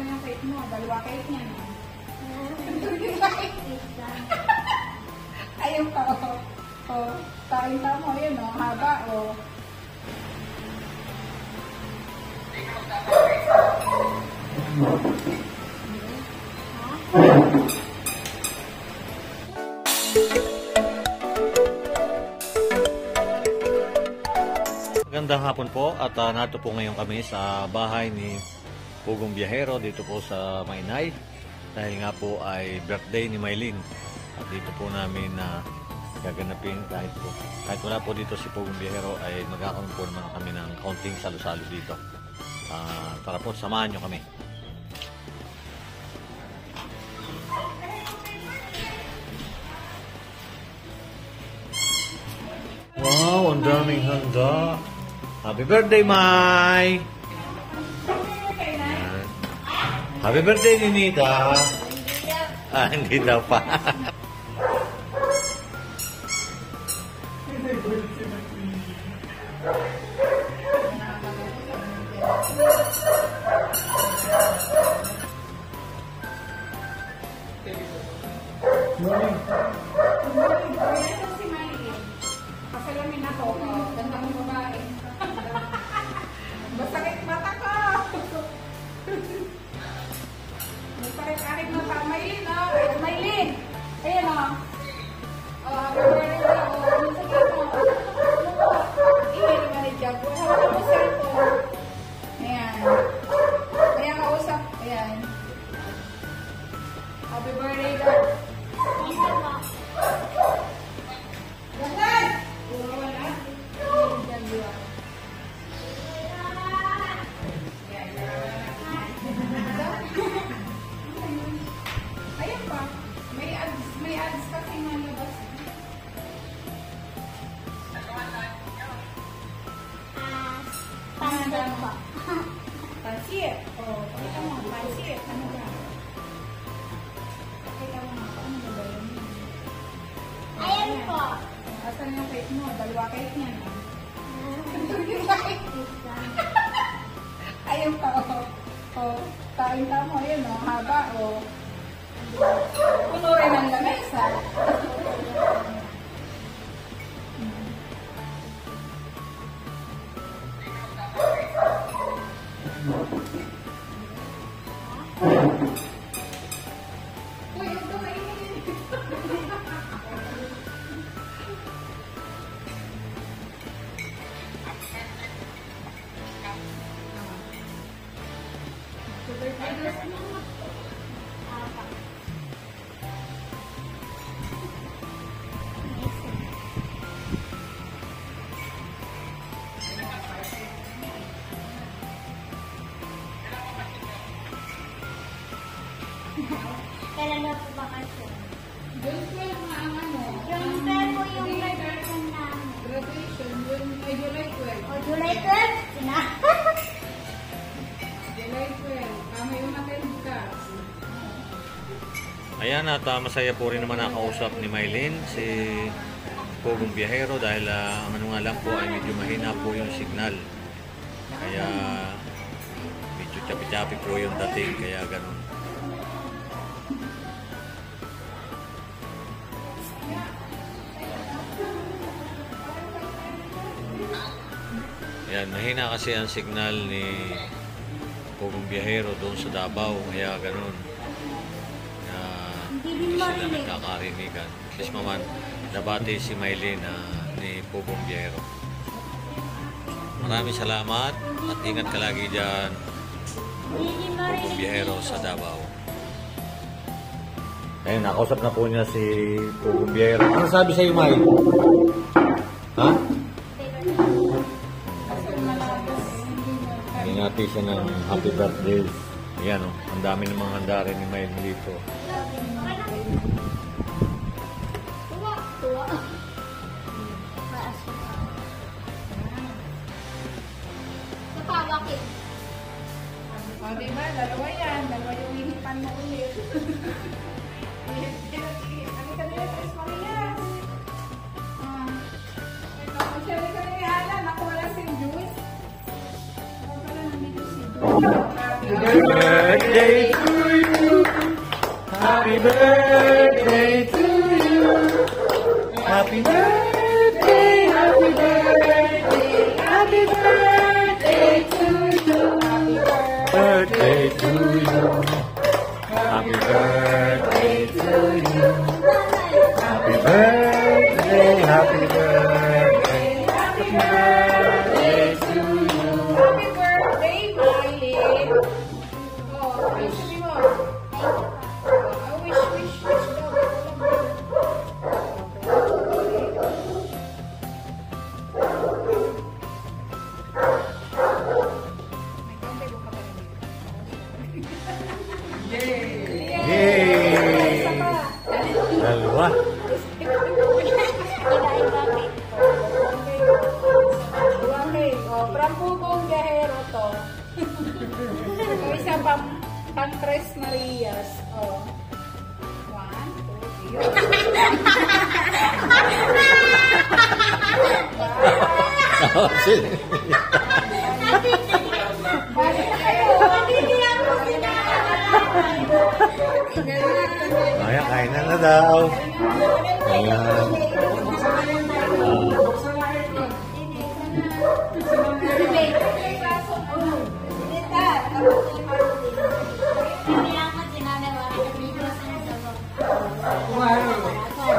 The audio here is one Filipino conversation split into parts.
Asan yung cake mo? Dalawa cake niya, no? Ayun pa, oh. Oh, pakita mo, yun, oh. Haba, oh. Magandang hapon po at narito po ngayon kami sa bahay ni Pugong Biyahero dito po sa Mainay dahil nga po ay birthday ni Maylin at dito po namin gaganapin kahit wala po dito si Pugong Biyahero ay magkakaroon po naman kami ng kaunting salo-salo dito. Tara po, samahan nyo kami. Wow, ang daming handa. Happy birthday, Mai! Happy birthday, Ninita! Hindi daw pa. Pasalamin ako. Gandang babae. Masakit mata ko. Masakit-arik na pa. Maylin, oh. Maylin. Ayan, oh. Oh, happy birthday na. Oh, masakit mo. Iyan naman ni Jago. Hawakan mo cellphone. Ayan. Ayan, kausap. Ayan. Happy birthday daw. Ayan pa. May ads kasi nalabas. Pansit pa. Pansit. Oh, pakita mo. Pansit. Ano ba? Pakita mo nga. Ano ba yun? Ayan po. Asan yung cake mo? Dalawa cake niya, no? Ayun pa, oh. Oh, pakita mo. Yun, oh. Haba, oh. Puno rin ang lamesa. Uy, huwag ka maingin. Kailan na po bakasyon? June 12 na ang ano. Yung 12 po yung graduation namin. Graduation, yun ay July 12. O, July 12? Sina? July 12. Kami yung attend ka. Ayan at masaya po rin naman nakausap ni Maylin si Pugong Biyahero dahil ang ano nga lang po ay medyo mahina po yung signal. Kaya medyo chapi-chapi po yung dating kaya ganun. Ayan, mahina kasi ang signal ni Pugong Biyahero doon sa Davao kaya ganun. Hindi sila nagkakarinigan. At least naman, nabati si Maylin ni Pugong Biyahero. Maraming salamat at ingat ka lagi dyan, Pugong Biyahero sa Davao. Ayun, nakausap na po niya si Pugong Biyahero. Ano sabi sa'yo, May? Ha? Ingati siya ng happy birthday. Ayan, oh, ang dami ng mga handa rin ni Maylin dito. Tuwa. Napawakit. O, diba? Dalawa yan. Dalawa yung hinipan mo ulit. Ano ka nila, Chris Maria? Ito, masyari ka na Alan. Ako wala si Juice. Ako pala nandito si Juice. birthday to you. Happy birthday to you. Happy birthday, happy birthday, happy birthday to you. Birthday to you. Happy birthday to you. Happy birthday, happy birthday, happy birthday to you. Happy birthday, Miley. Oh, ay, sabi mo. Wish daw. Yay! Dalawa. Okay, oh, from Pugong Biyahero to. So, isa pang Tres Marias. Oh. 1, 2, 3. Balik kayo. Ayan, kain na daw. Ayan.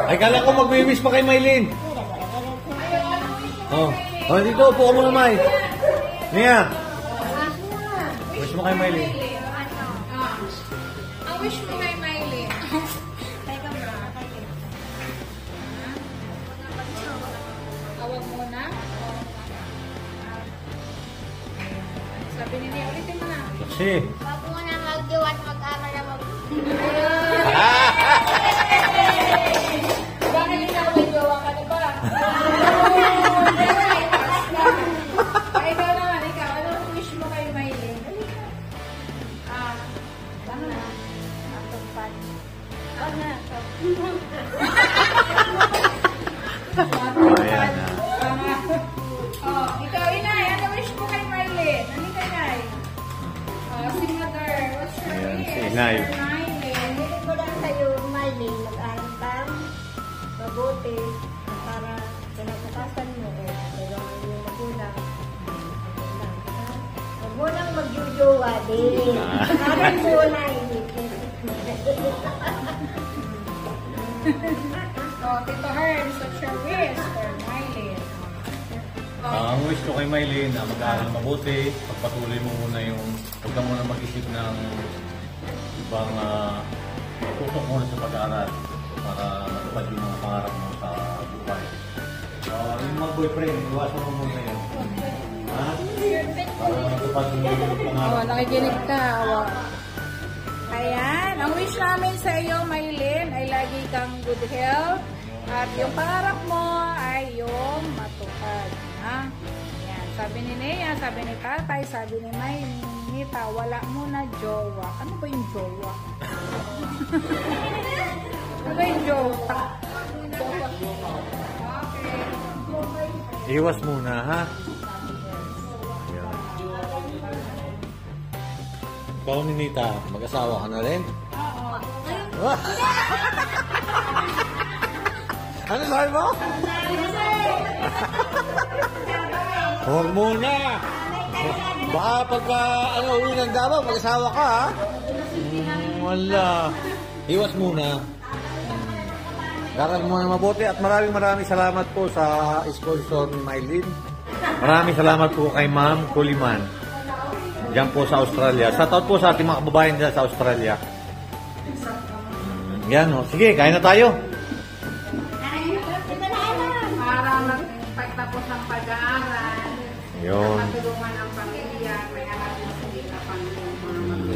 Ay, kala ko mag-wish pa kay Maylin. Oh, dito, upo ka muna, May. Nia, wish mo kay Maylin. Ang wish mo kay Miley. Awag muna. Sabi ni Nia, ulitin mo na. Kasi. Wag mo na mag-iwan, mag-aral na mag- Bakit ikaw may jowa ka na ba? Ay, ikaw naman, ikaw. Anong wish mo kay Miley? Tama na. Atong pan. Wag na. Ayan na. Oh, ikaw, Inay. Ano wish mo kay Miley? Ano kay Inay? Oh, si Mother. What's your Ayan, wish? si Inay. Miley. Hindi ko lang sa'yo, Miley, mag-aral ka, mabuti, para pinagkakasan mo, tulungan mo yung magulang. Huwag mo nang magjujowa din. Parang muna, hindi. Oh, Tito Herms, what's your wish for Miley? Ang wish ko kay Maylin na mag-aaral mabuti, pagpatuloy mo muna yung, huwag ka muna mag-isip ng ibang tutok muna sa pag-aaral para matupad yung mga pangarap mo sa buhay. Yung mga boyfriend, iwasan mo muna yun. Ha? Para matupad yung pangarap. Oh, nakikinig ka. Oh. Ayan, ang wish namin sa iyo, Maylin, ay lagi kang good health at yung pangarap mo ay yung matupad. Ha? Ayan, sabi ni Nea, sabi ni Tatay, sabi ni Maynita, wala mo na jowa. Ano ba yung jowa? Ano ba yung jowa? Okay. Iwas muna, ha? Ayan. Ikaw ni Nita, mag-asawa ka na rin? Oo. Wah! Ano sabi mo? Huwag muna! Baka pagka uwi ng Davao, mag-asawa ka, ha? Wala. Iwas muna. Daral mo na mabuti at maraming salamat po sa sponsor ni Maylin. Maraming salamat po kay Ma'am Kuliman. Diyan po sa Australia. Shoutout po sa ating mga kababayan dyan sa Australia. Yan o. Sige, kain na tayo. Para pagtapos ng pag-aaral, Yun. matulungan ang pamilya, may anak mo sa hindi na pang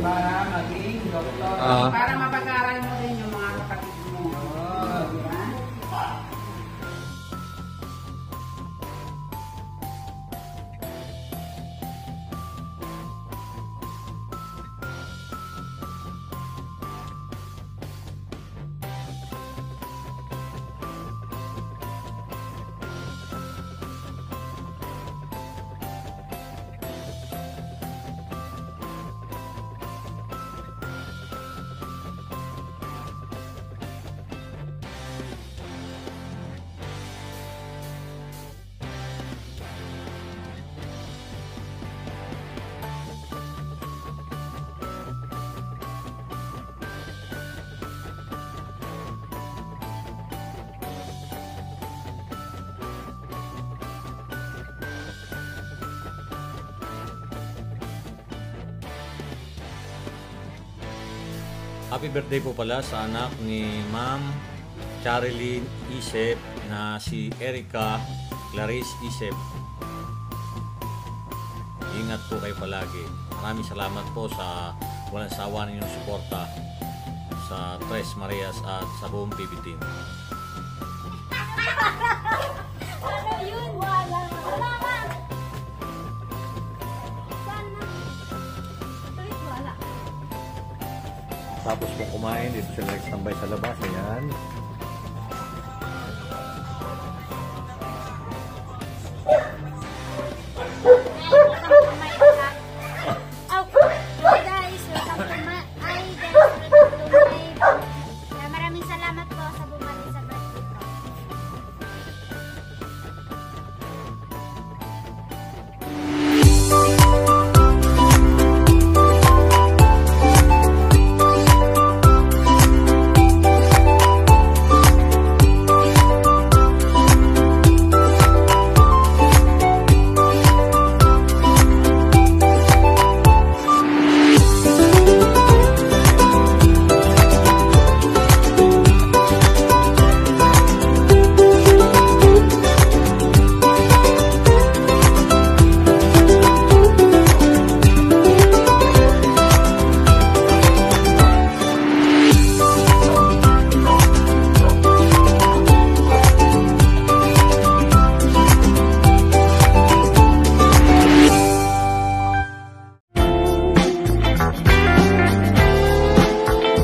Para maging doktor. para mapag-aaral mo din yung mga kapatid mo. Diba? Happy birthday po pala sa anak ni Ma'am Charilyn Isep na si Erica Clarice Isep. Ingat po kayo palagi. Maraming salamat po sa walang sawa ninyong suporta sa Tres Marias at sa buong PB team. Ano yun? Wala. Wala ka. Sana. Tuloy, wala. Tapos pong kumain, dito sila nagstambay sa labas. Ayan.